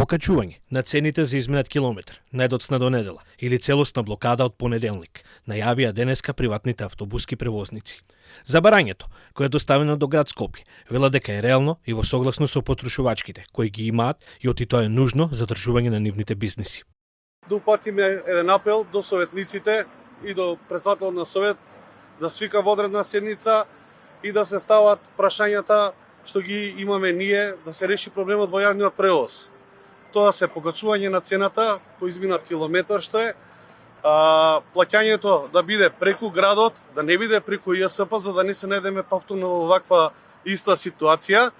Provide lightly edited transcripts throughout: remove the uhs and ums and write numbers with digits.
покачување на цените за изминат километар, најдоцна до недела или целосна блокада од понеделник, најавија денеска приватните автобуски превозници. Забарањето, кое е доставено до град Скопје, вела дека е реално и во согласно со потрошувачките, кои ги имаат и оти тоа е нужно за држување на нивните бизниси. Да упатиме еден апел до советниците и до председателот на совет да свика водредна седница и да се стават прашањата што ги имаме ние, да се реши проблемот во јавниот превоз. Тоа се покачување на цената по изминат километар што е, плаќањето да биде преку градот, да не биде преку ЈСП, за да не се најдеме повторно во ваква иста ситуација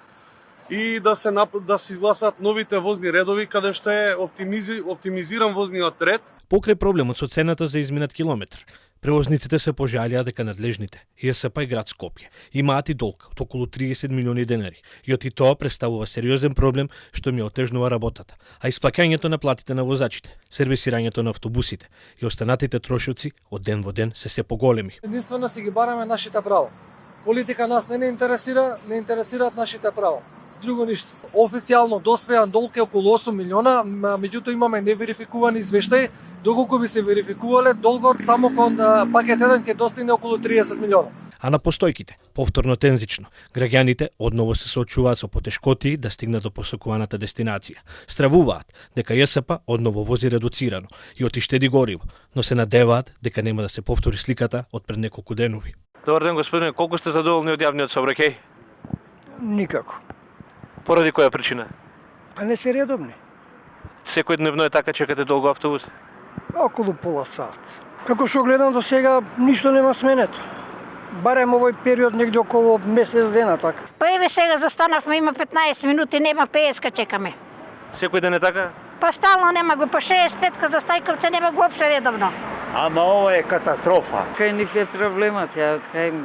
и да се изгласат новите возни редови каде што е оптимизиран возниот ред. Покрај проблемот со цената за изминат километар, превозниците се пожалија дека надлежните, ЈСП и град Скопје, имаат и долг од околу 30 милиони денари и оти тоа представува сериозен проблем што ми отежнува работата, а исплаќањето на платите на возачите, сервисирањето на автобусите и останатите трошоци од ден во ден се поголеми. Единствено си ги бараме нашите права. Политика нас не интересира, не интересираат нашите права. Друго ништо. Официјално доспеан долг е околу 8 милиона, меѓутоа имаме неверификувани извештаи, доколку би се верификувале, долгот само кон пакет 1 ќе достигне околу 30 милиона. А на постојките, повторно тензично, граѓаните одново се соочуваат со потешкоти да стигнат до посакуваната дестинација. Стравуваат дека ЈСП одново вози редуцирано и отиштеди гориво, но се надеваат дека нема да се повтори сликата од пред неколку денови. Добар ден, господине, колку сте задоволни од јавниот сообраќај? Никако. Поради која причина? Па не се редовни. Секојдневно е така, чекате долго автобус? Околу пола сат. Како што гледам до сега, ништо нема сменето. Барем овој период негде околу месец дена така. Па еве сега застанавме, има 15 минути, нема 50 чекаме. Секој ден е така? Па стално нема го, па 65 за Стајковце нема го опште редовно. Ама ова е катастрофа. Кај нив е проблемот,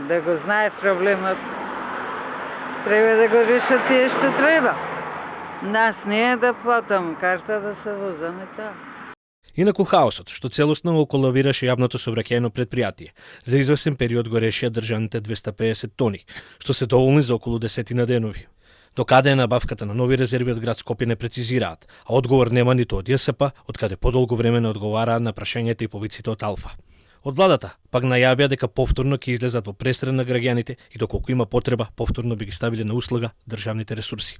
да го знаев проблемот. Треба да го решат тие што треба. Нас не е да платам карта да се возаме таа. Инаку хаосот, што целосно околавираше јавното сообраќајно предпријатие, за извесен период го решија држаните 250 тони, што се доволни за околу 10 денови. До каде е набавката на нови резерви од град Скопје не прецизираат, а одговор нема ниту од ЈСП, од каде подолго време не одговараат на прашањата и повиците од Алфа. Од владата пак најавија дека повторно ќе излезат во пресред на граѓаните и доколку има потреба, повторно би ги ставиле на услуга државните ресурси.